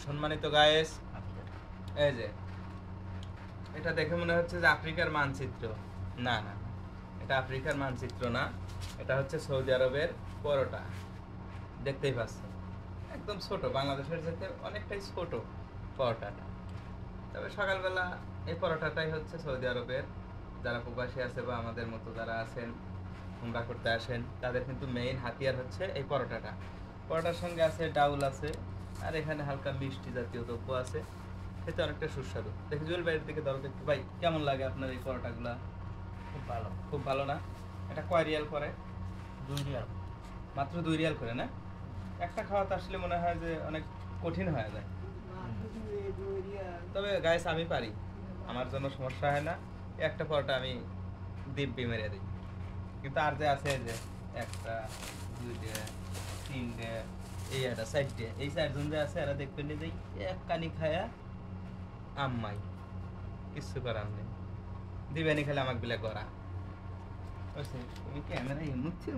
সম্মানিত গায়েস, এই যে এটা দেখে মনে হচ্ছে যে আফ্রিকার মানচিত্র। না না, এটা আফ্রিকার মানচিত্র না, এটা হচ্ছে সৌদি আরবের পরোটা। দেখতেই পাচ্ছেন একদম ছোট, বাংলাদেশের সাথে অনেকটাই ছোট পরোটাটা। তবে সকালবেলা এই পরোটাটাই হচ্ছে সৌদি আরবের যারা প্রবাসী আছে বা আমাদের মতো যারা আছেন উমরা করতে আসেন, তাদের কিন্তু মেইন হাতিয়ার হচ্ছে এই পরোটাটা। পরোটার সঙ্গে আছে ডাউল আছে, আর এখানে হালকা মিষ্টি জাতীয় দ্রব্য আছে, খেতে অনেকটা সুস্বাদু। দেখি জুয়েল ভাইয়ের দিকে ধরো একটু, ভাই কেমন লাগে আপনার এই পরোটাগুলা? খুব ভালো। খুব ভালো না? এটা কয় রিয়াল করে? 2 রিয়াল। মাত্র 2 রিয়াল করে না? একটা খাওয়াতে আসলে মনে হয় যে অনেক কঠিন হয়ে যায়। তবে গাইস আমি পারি, আমার জন্য সমস্যা হয় না। একটা পরোটা আমি দিব্যি মেরে দিই। কিন্তু আর যে আছে যে একটা, দুইটা, তিনটে, এই একটা চারটে, এই চারজন যে আছে এরা দেখবেন যে এক কানি খায়া আম্মাই কিচ্ছু করার নেই, দিবেনি খেলে আমাকে বিলে করা। তুমি ক্যামেরা এমুচ্ছে